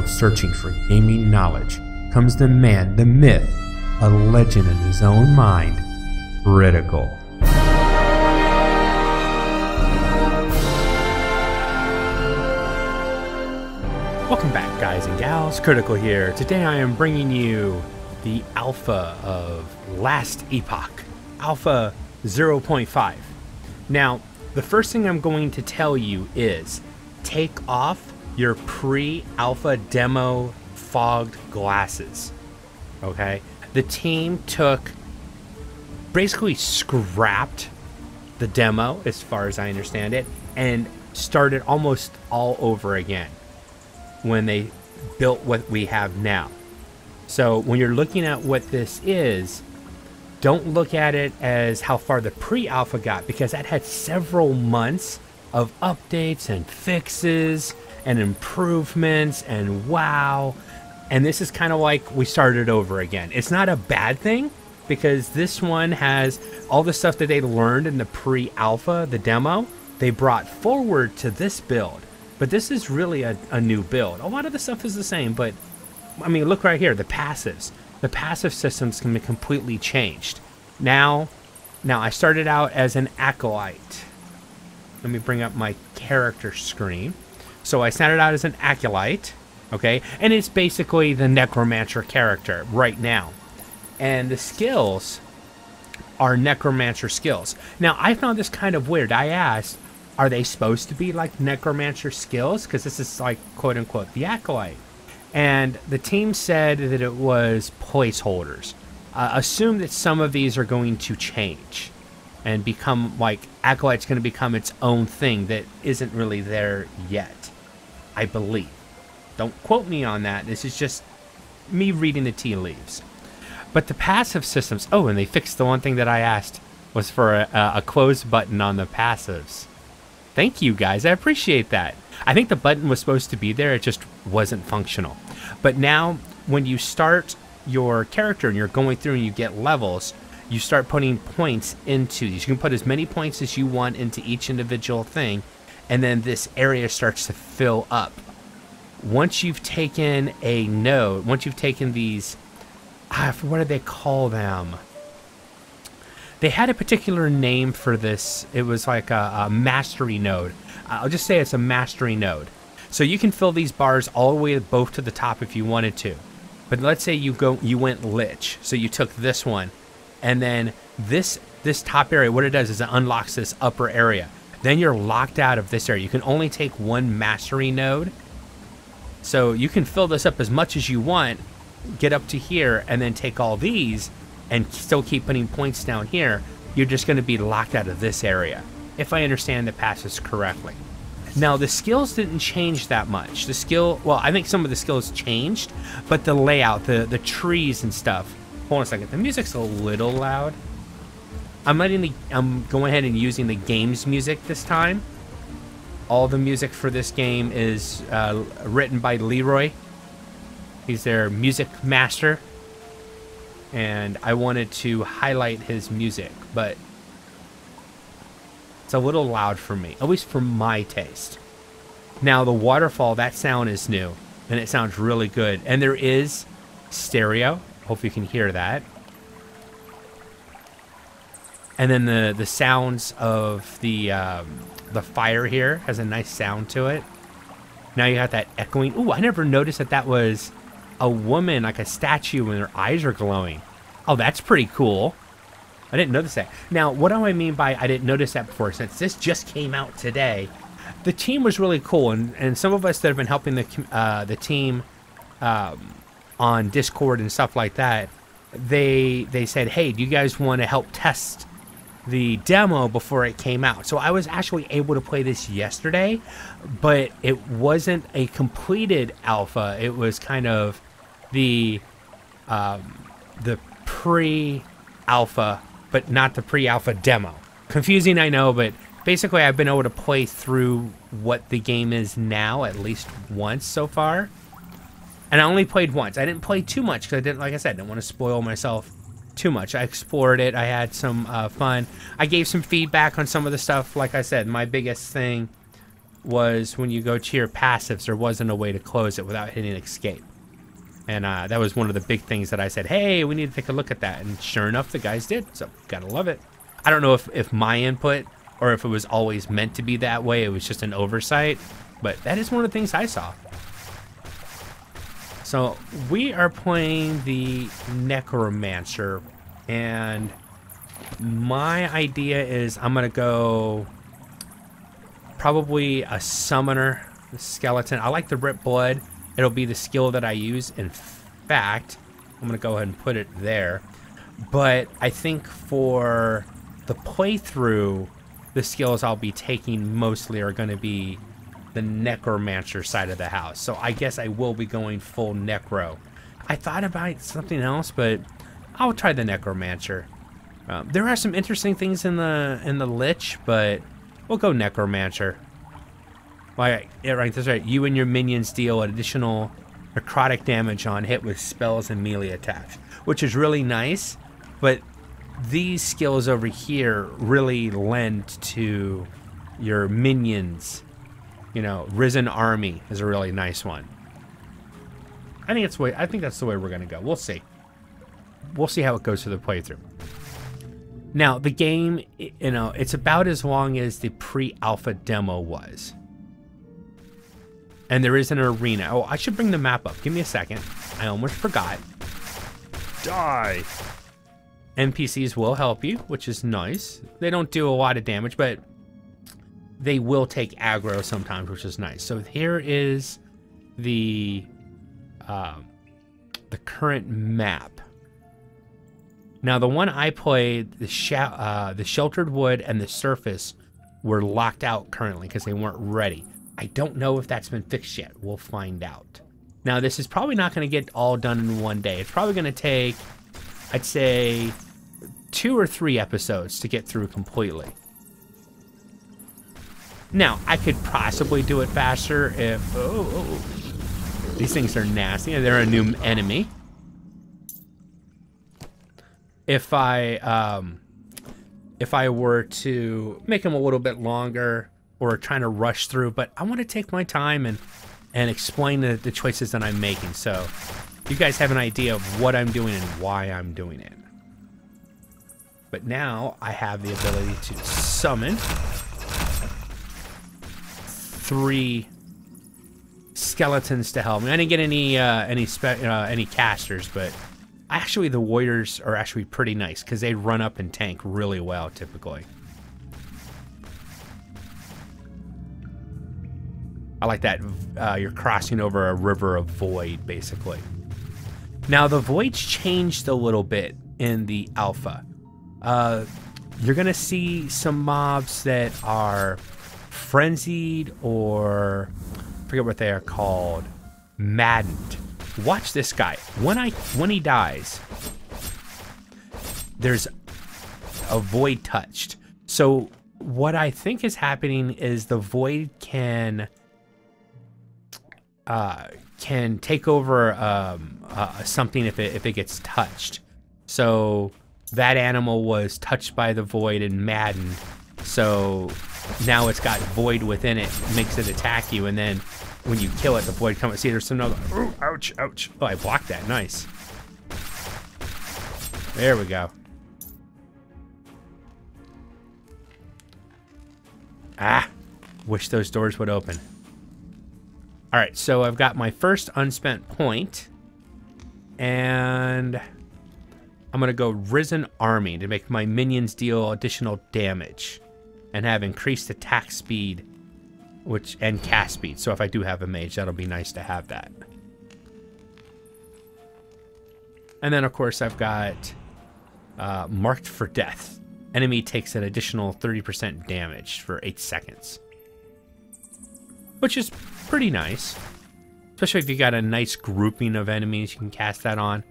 searching for gaming knowledge comes the man, the myth, a legend in his own mind, Critical. Welcome back, guys and gals. Critical here. Today I am bringing you the alpha of last Epoch, Alpha 0.5. Now, the first thing I'm going to tell you is take off your pre-alpha demo fogged glasses. Okay? The team basically scrapped the demo, as far as I understand it, and started almost all over again when they built what we have now. So when you're looking at what this is, don't look at it as how far the pre-alpha got, because that had several months of updates and fixes and improvements and wow. And this is kind of like we started over again. It's not a bad thing, because this one has all the stuff that they learned in the pre-alpha, the demo, they brought forward to this build. But this is really a new build. A lot of the stuff is the same, but I mean, look right here, the passives. The passive systems can be completely changed. Now I started out as an Acolyte. Let me bring up my character screen. So I started out as an Acolyte, okay? And it's basically the Necromancer character right now. And the skills are Necromancer skills. Now, I found this kind of weird. I asked, are they supposed to be like Necromancer skills? Because this is like, quote-unquote, the Acolyte. And the team said that it was placeholders. Assume that some of these are going to change and become, like, Acolyte's going to become its own thing that isn't really there yet, I believe. Don't quote me on that. This is just me reading the tea leaves. But the passive systems... Oh, and they fixed the one thing that I asked was for a close button on the passives. Thank you, guys. I appreciate that. I think the button was supposed to be there. It just wasn't functional. But now, when you start your character and you're going through and you get levels, you start putting points into these. You can put as many points as you want into each individual thing, and then this area starts to fill up. Once you've taken a node, once you've taken these... what do they call them? They had a particular name for this. It was like a mastery node. I'll just say it's a mastery node. So you can fill these bars all the way both to the top if you wanted to. But let's say you went Lich. So you took this one, and then this top area, what it does is it unlocks this upper area. Then you're locked out of this area. You can only take one mastery node. So you can fill this up as much as you want, get up to here, and then take all these and still keep putting points down here. You're just going to be locked out of this area, if I understand the passes correctly. Now, the skills didn't change that much. Well, I think some of the skills changed, but the layout, the trees and stuff. Hold on a second. The music's a little loud. I'm going ahead and using the game's music this time. All the music for this game is written by Leroy. He's their music master. And I wanted to highlight his music, but it's a little loud for me, at least for my taste. Now, the waterfall, that sound is new, and it sounds really good. And there is stereo. Hope you can hear that. And then the sounds of the fire here has a nice sound to it. Now you got that echoing. Ooh, I never noticed that was a woman, like a statue, and her eyes are glowing. Oh, that's pretty cool. I didn't notice that. Now, what do I mean by I didn't notice that before? Since this just came out today, the team was really cool, and some of us that have been helping the team on Discord and stuff like that, they said, hey, do you guys want to help test the demo before it came out? So I was actually able to play this yesterday, but it wasn't a completed alpha. It was kind of the pre-alpha, but not the pre-alpha demo. Confusing, I know, but basically I've been able to play through what the game is now at least once so far. And I only played once. I didn't play too much because I didn't, like I said, I didn't want to spoil myself too much. I explored it. I had some fun. I gave some feedback on some of the stuff. Like I said, my biggest thing was when you go to your passives, there wasn't a way to close it without hitting escape. And that was one of the big things that I said, hey, we need to take a look at that. And sure enough, the guys did. So gotta love it. I don't know if my input or if it was always meant to be that way. It was just an oversight. But that is one of the things I saw. So we are playing the Necromancer. And my idea is I'm going to go probably a summoner skeleton. I like the Rip Blood. It'll be the skill that I use. In fact, I'm going to go ahead and put it there. But I think for the playthrough, the skills I'll be taking mostly are going to be the Necromancer side of the house. So I guess I will be going full Necro. I thought about something else, but I'll try the Necromancer. There are some interesting things in the Lich, but we'll go Necromancer. Right, that's right. You and your minions deal additional necrotic damage on hit with spells and melee attacks, which is really nice. But these skills over here really lend to your minions. You know, Risen Army is a really nice one. I think that's the way we're gonna go. We'll see. We'll see how it goes through the playthrough. Now, the game, you know, it's about as long as the pre-alpha demo was. And there is an arena. Oh, I should bring the map up. Give me a second. I almost forgot. Die! NPCs will help you, which is nice. They don't do a lot of damage, but they will take aggro sometimes, which is nice. So here is the current map. Now, the one I played, the Sheltered Wood and the Surface were locked out currently because they weren't ready. I don't know if that's been fixed yet. We'll find out. Now, this is probably not going to get all done in one day. It's probably going to take, I'd say, 2 or 3 episodes to get through completely. Now, I could possibly do it faster if... Oh. These things are nasty. They're a new enemy. If I were to make them a little bit longer or trying to rush through, but I want to take my time and explain the choices that I'm making, so you guys have an idea of what I'm doing and why I'm doing it. But now I have the ability to summon 3 skeletons to help me. I didn't get any casters, but actually the warriors are actually pretty nice because they run up and tank really well typically. I like that you're crossing over a river of void, basically. Now, the void's changed a little bit in the alpha. You're going to see some mobs that are frenzied or, I forget what they are called, maddened. Watch this guy. When he dies, there's a void touched. So what I think is happening is the void can take over something if it gets touched. So that animal was touched by the void and maddened. So now it's got void within it, makes it attack you, and then when you kill it, the void comes. See, there's some other. Oh, ouch, ouch. Oh, I blocked that. Nice. There we go. Ah, wish those doors would open. All right, so I've got my first unspent point, and I'm gonna go Risen Army to make my minions deal additional damage and have increased attack speed, and cast speed. So if I do have a mage, that'll be nice to have that. And then of course I've got Marked for Death. Enemy takes an additional 30% damage for 8 seconds, which is pretty nice, especially if you got a nice grouping of enemies. You can cast that on.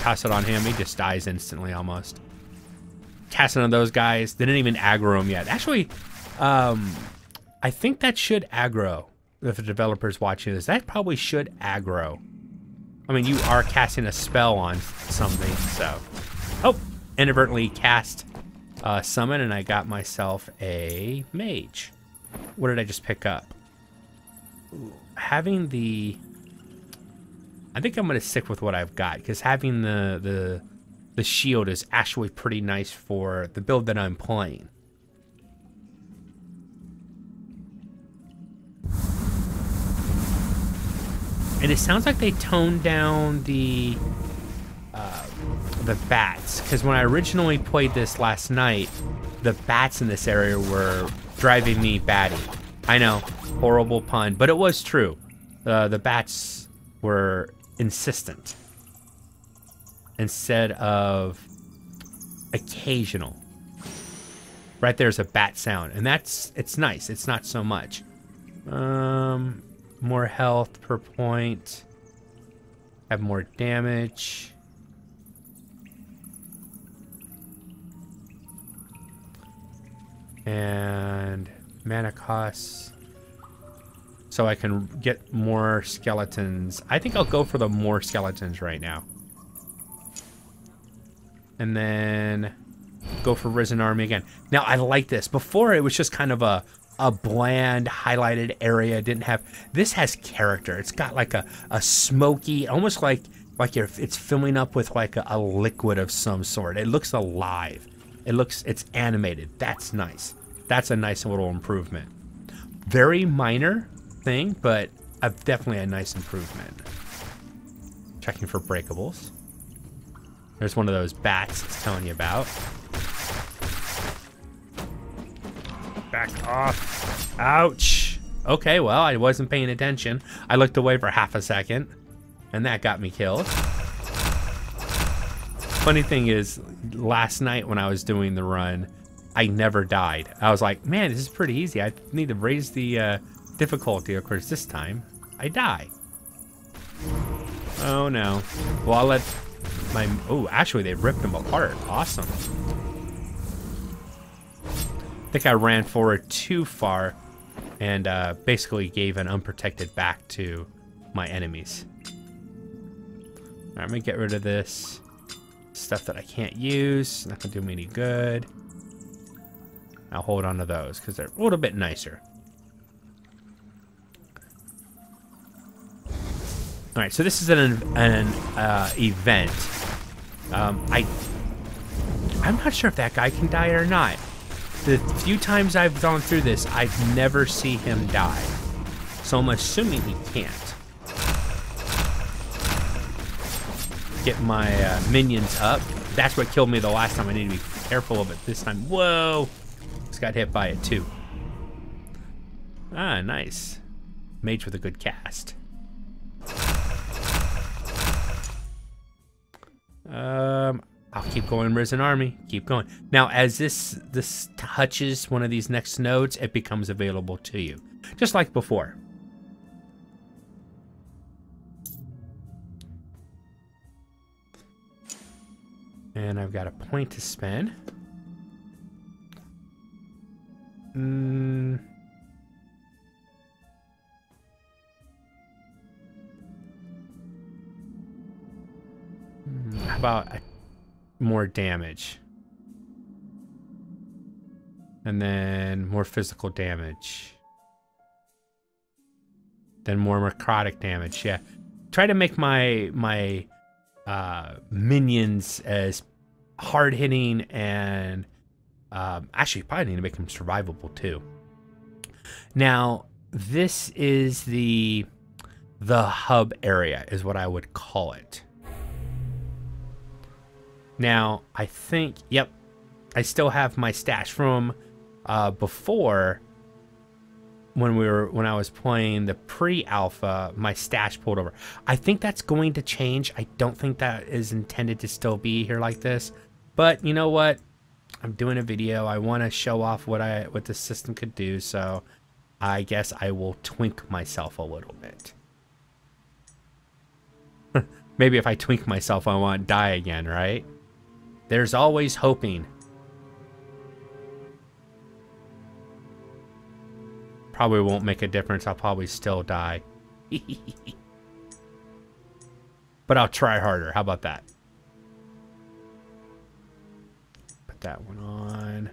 Cast it on him, he just dies instantly almost. Cast it on those guys. They didn't even aggro him yet. Actually, I think that should aggro. If the developer's watching this, that probably should aggro. I mean, you are casting a spell on something, so. Oh, inadvertently cast summon, and I got myself a mage. What did I just pick up? Having the... I think I'm going to stick with what I've got, because having the shield is actually pretty nice for the build that I'm playing. And it sounds like they toned down the bats, because when I originally played this last night, the bats in this area were driving me batty. I know, horrible pun, but it was true. The bats were insistent instead of occasional. Right there's a bat sound, and it's nice. It's not so much. More health per point. Have more damage. And mana costs. So I can get more skeletons. I think I'll go for the more skeletons right now. And then go for Risen Army again. Now I like this. Before it was just kind of a bland highlighted area. Didn't have, this has character. It's got like a smoky, almost like it's filling up with like a liquid of some sort. It looks alive. It's animated. That's nice. That's a nice little improvement. Very minor thing, but definitely a nice improvement. Checking for breakables. There's one of those bats it's telling you about. Back off. Ouch. Okay, well, I wasn't paying attention. I looked away for half a second, and that got me killed. Funny thing is, last night when I was doing the run, I never died. I was like, man, this is pretty easy. I need to raise the difficulty. Of course, this time, I die. Oh, no. Well, I'll let my... Oh, actually, they ripped them apart. Awesome. I think I ran forward too far and basically gave an unprotected back to my enemies. All right, I'm going to get rid of this stuff that I can't use. Not going to do me any good. I'll hold on to those because they're a little bit nicer. All right, so this is an event. I'm not sure if that guy can die or not. The few times I've gone through this, I've never seen him die. So I'm assuming he can't. Get my minions up. That's what killed me the last time. I need to be careful of it this time. Whoa! Just got hit by it too. Ah, nice. Mage with a good cast. I'll keep going, Risen Army. Keep going. Now, as this touches one of these next nodes, it becomes available to you, just like before. And I've got a point to spend. How about more damage? And then more physical damage. Then more necrotic damage. Yeah. Try to make my minions as hard-hitting and actually probably need to make them survivable too. Now, this is the hub area is what I would call it. Now, I think, yep, I still have my stash from before when I was playing the pre-alpha, my stash pulled over. I think that's going to change. I don't think that is intended to still be here like this. But you know what? I'm doing a video. I want to show off what the system could do, so I guess I will twink myself a little bit. Maybe if I twink myself, I won't die again, right? There's always hoping. Probably won't make a difference. I'll probably still die. But I'll try harder. How about that? Put that one on.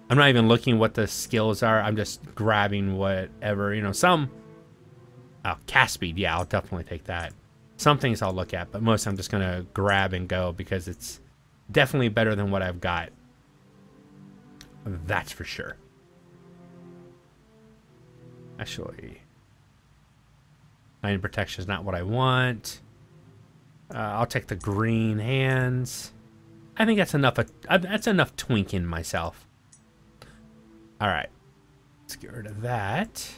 I'm not even looking what the skills are. I'm just grabbing whatever, you know, some... Oh, cast speed. Yeah, I'll definitely take that. Some things I'll look at, but most I'm just going to grab and go because it's definitely better than what I've got. That's for sure. Actually, 9 protection is not what I want. I'll take the green hands. I think that's enough. That's enough twinking myself. All right, let's get rid of that.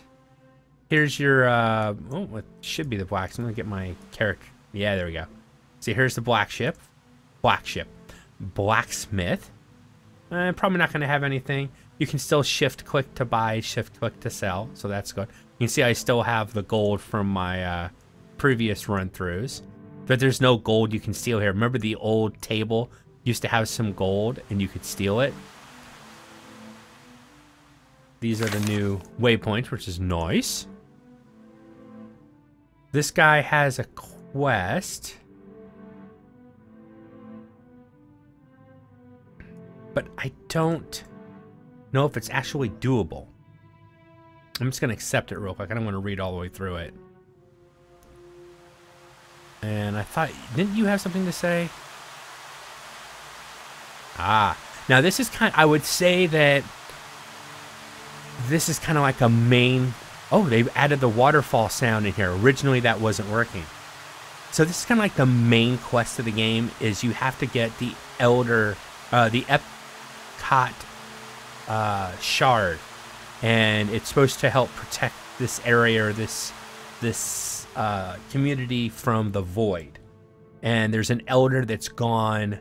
Here's your, oh, it should be the black. So I'm gonna get my character. Yeah, there we go. See, here's the blacksmith. Probably not gonna have anything. You can still shift click to buy, shift click to sell. So that's good. You can see I still have the gold from my previous run-throughs. But there's no gold you can steal here. Remember the old table used to have some gold and you could steal it? These are the new waypoints, which is nice. This guy has a quest. But I don't know if it's actually doable. I'm just going to accept it real quick. I don't want to read all the way through it. And I thought, didn't you have something to say? Ah, now this is kind of, I would say that this is kind of like a main, oh, they've added the waterfall sound in here. Originally that wasn't working. So this is kind of like the main quest of the game is you have to get the the Epcot shard. And it's supposed to help protect this area or this community from the void. And there's an elder that's gone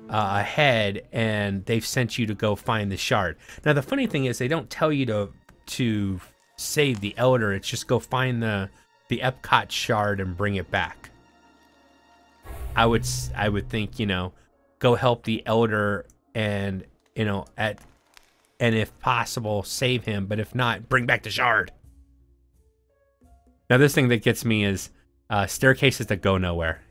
ahead and they've sent you to go find the shard. Now the funny thing is they don't tell you to save the elder. It's just go find the Epcot shard and bring it back. I would think, you know, go help the elder and, you know, and if possible save him, but if not, bring back the shard. Now this thing that gets me is staircases that go nowhere.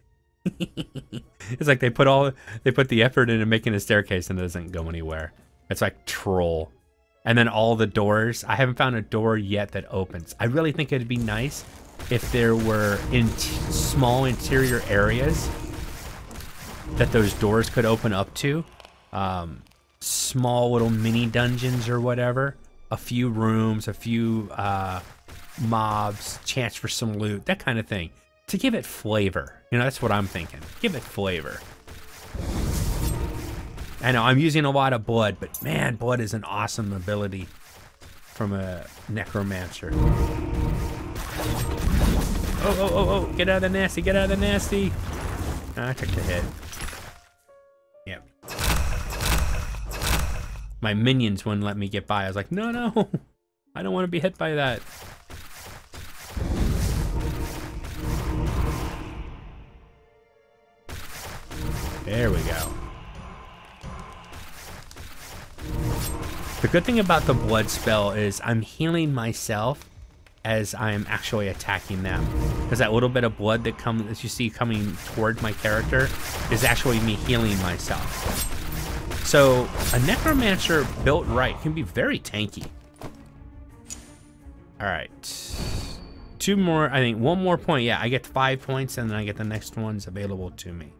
It's like they put the effort into making a staircase and it doesn't go anywhere. It's like troll. And then all the doors. I haven't found a door yet that opens. I really think it'd be nice if there were small interior areas that those doors could open up to. Small little mini dungeons or whatever. A few rooms, a few mobs, chance for some loot, that kind of thing. To give it flavor. You know, that's what I'm thinking. Give it flavor. I know, I'm using a lot of blood, but man, blood is an awesome ability from a Necromancer. Oh, get out of the nasty, get out of the nasty. I took the hit. Yep. My minions wouldn't let me get by. I was like, no, I don't want to be hit by that. There we go. The good thing about the blood spell is I'm healing myself as I'm actually attacking them. Because that little bit of blood that comes, as you see coming toward my character, is actually me healing myself. So a Necromancer built right can be very tanky. All right. 2 more, I think 1 more point. Yeah, I get 5 points and then I get the next ones available to me.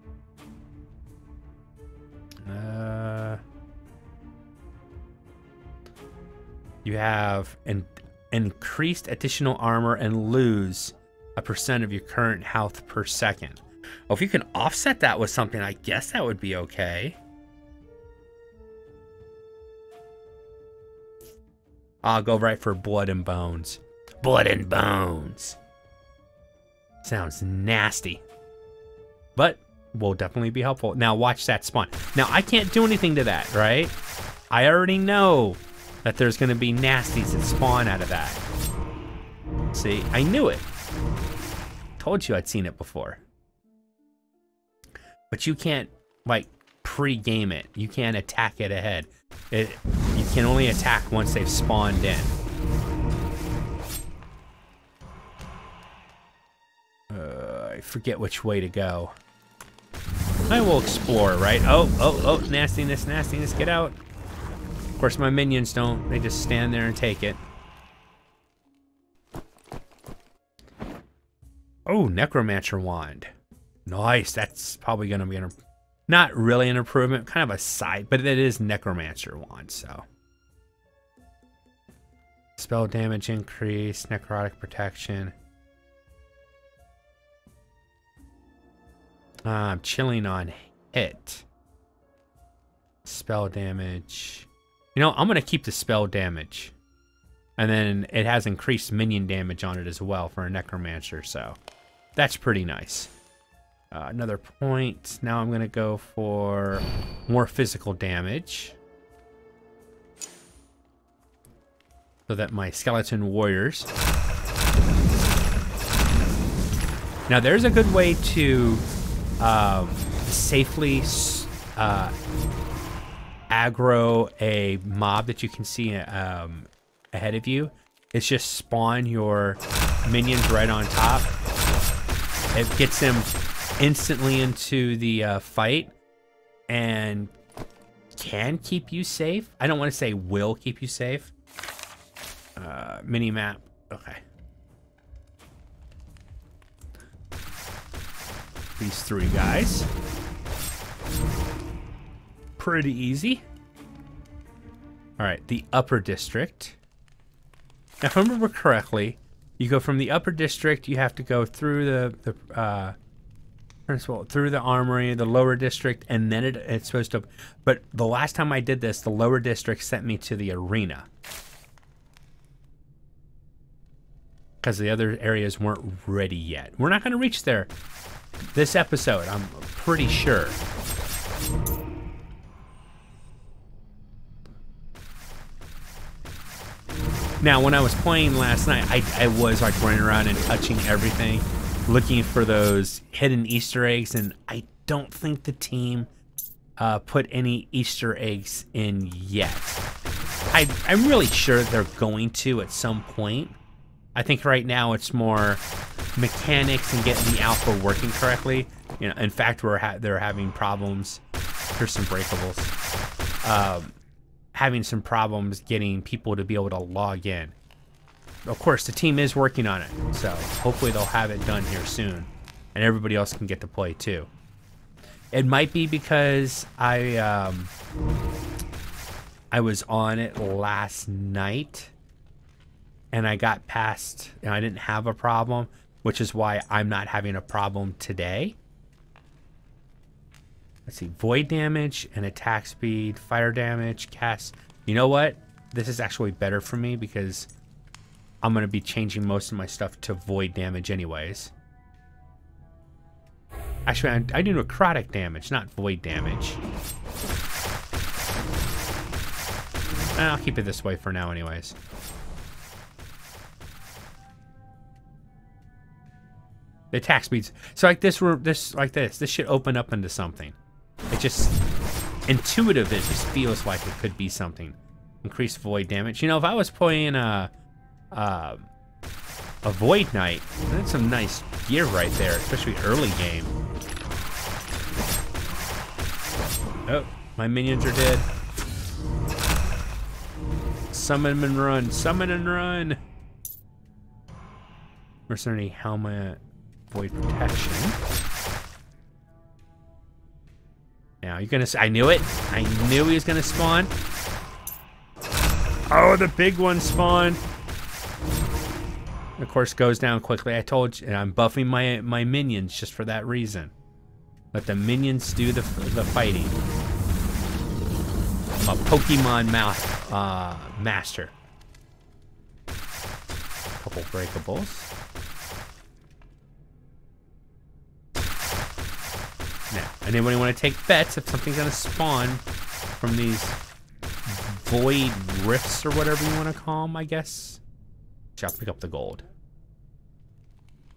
You have an increased additional armor and lose a % of your current health per second. Well, if you can offset that with something, I guess that would be okay. I'll go right for blood and bones. Blood and bones. Sounds nasty. But will definitely be helpful. Now watch that spawn. Now I can't do anything to that, right? I already know that there's going to be nasties that spawn out of that. See, I knew it. Told you I'd seen it before. But you can't, like, pre-game it. You can't attack it ahead. You can only attack once they've spawned in. I forget which way to go. I will explore, right? Oh, nastiness, get out. Of course, my minions don't. They just stand there and take it. Oh, Necromancer wand. Nice. That's probably going to be not really an improvement, kind of a side, but it is Necromancer wand, so. Spell damage increase, necrotic protection. I'm chilling on hit. Spell damage. You know, I'm going to keep the spell damage. And then it has increased minion damage on it as well for a Necromancer, so that's pretty nice. Another point. Now I'm going to go for more physical damage. So that my skeleton warriors. Now there's a good way to safely aggro a mob that you can see ahead of you. It's just spawn your minions right on top. It gets them instantly into the fight and can keep you safe. I don't want to say will keep you safe. Mini map. Okay. These three guys. Pretty easy. All right, the upper district. Now, if I remember correctly, you go from the upper district, you have to go through through the armory, the lower district, and then it's supposed to, but the last time I did this, the lower district sent me to the arena. Because the other areas weren't ready yet. We're not going to reach there this episode, I'm pretty sure. Now, when I was playing last night, I was like running around and touching everything, looking for those hidden Easter eggs, and I don't think the team put any Easter eggs in yet. I'm really sure they're going to at some point. I think right now it's more mechanics and getting the alpha working correctly. You know, in fact, they're having problems. Here's some breakables. Having some problems getting people to be able to log in. Of course, the team is working on it, so hopefully they'll have it done here soon, and everybody else can get to play too. It might be because I was on it last night, and I got past, and I didn't have a problem, which is why I'm not having a problem today. Let's see, void damage and attack speed, fire damage, cast. You know what? This is actually better for me because I'm going to be changing most of my stuff to void damage anyways. Actually, I do necrotic damage, not void damage. And I'll keep it this way for now anyways. The attack speeds. So like this should open up into something. It just, intuitive, it just feels like it could be something. Increased void damage. You know, if I was playing a Void Knight, that's some nice gear right there, especially early game. Oh, my minions are dead. Summon and run, summon and run. Mercenary helmet, void protection. Now you're gonna. I knew it. I knew he was gonna spawn. Oh, the big one spawned. Of course, goes down quickly. I told you, and I'm buffing my minions just for that reason. Let the minions do the fighting. I'm a Pokemon master. Couple breakables. Now, anybody want to take bets if something's going to spawn from these void rifts or whatever you want to call them, I guess? I'll pick up the gold.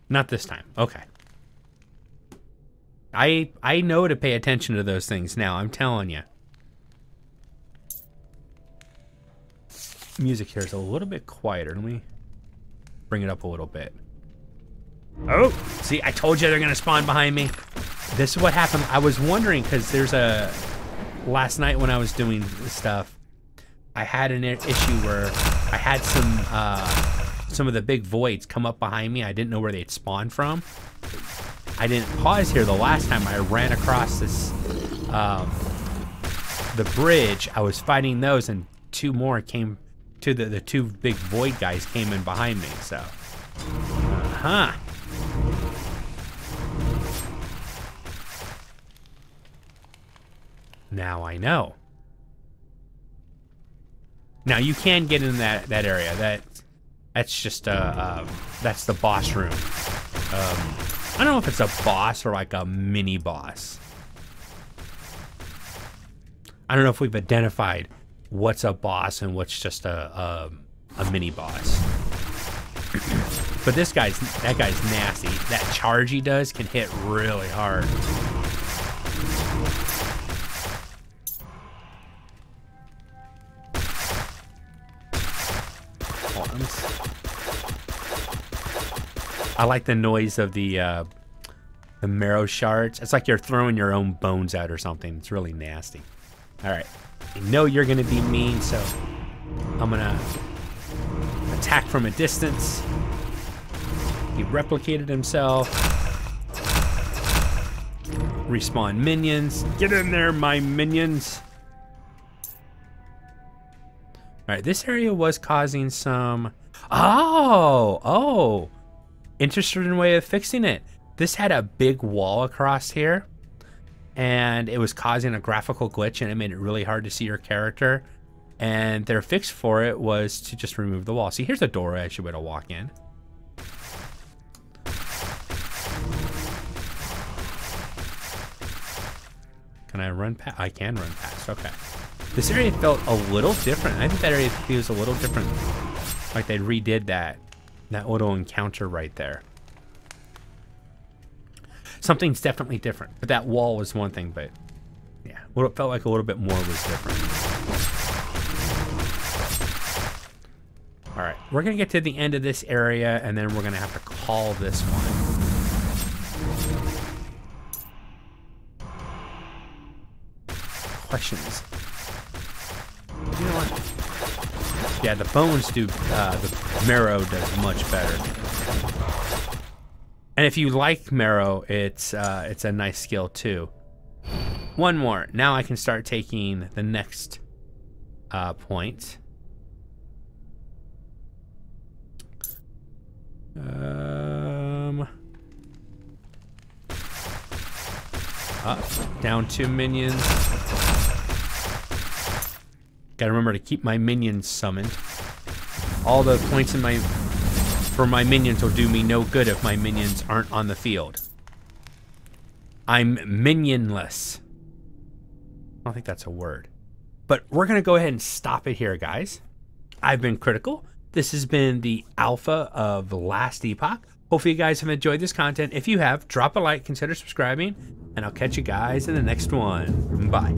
Not this time. Okay. I know to pay attention to those things now, I'm telling you. Music here is a little bit quieter. Let me bring it up a little bit. Oh, see, I told you they're going to spawn behind me. This is what happened. I was wondering, because there's last night when I was doing this stuff, I had an issue where I had some of the big voids come up behind me. I didn't know where they'd spawn from. I didn't pause here the last time I ran across this the bridge. I was fighting those, and two more came to the two big void guys came in behind me. So, now I know. Now you can get in that area. That's just that's the boss room. I don't know if it's a boss or like a mini boss. I don't know if we've identified what's a boss and what's just a mini boss. But that guy's nasty. That charge he does can hit really hard. I like the noise of the marrow shards. It's like you're throwing your own bones out or something. It's really nasty. All right, I know you're gonna be mean, so I'm gonna attack from a distance. He replicated himself. Respawn minions. Get in there, my minions. All right, this area was causing some... Oh! Interesting way of fixing it. This had a big wall across here, and it was causing a graphical glitch, and it made it really hard to see your character. And their fix for it was to just remove the wall. See, here's a door I should be able to walk in. Can I run past? I can run past, okay. This area felt a little different. I think that area feels a little different. Like they redid that little encounter right there. Something's definitely different. But that wall was one thing, but yeah, what it felt like a little bit more was different. All right, we're gonna get to the end of this area, and then we're gonna have to call this one. Questions. You know what? Yeah, the bones do, the marrow does much better. And if you like marrow, it's a nice skill too. One more. Now I can start taking the next point. Up, down 2 minions. Gotta remember to keep my minions summoned. All the points in for my minions will do me no good if my minions aren't on the field. I'm minionless. I don't think that's a word. But we're gonna go ahead and stop it here, guys. I've been Critical. This has been the alpha of Last Epoch. Hopefully you guys have enjoyed this content. If you have, drop a like, consider subscribing, and I'll catch you guys in the next one. Bye.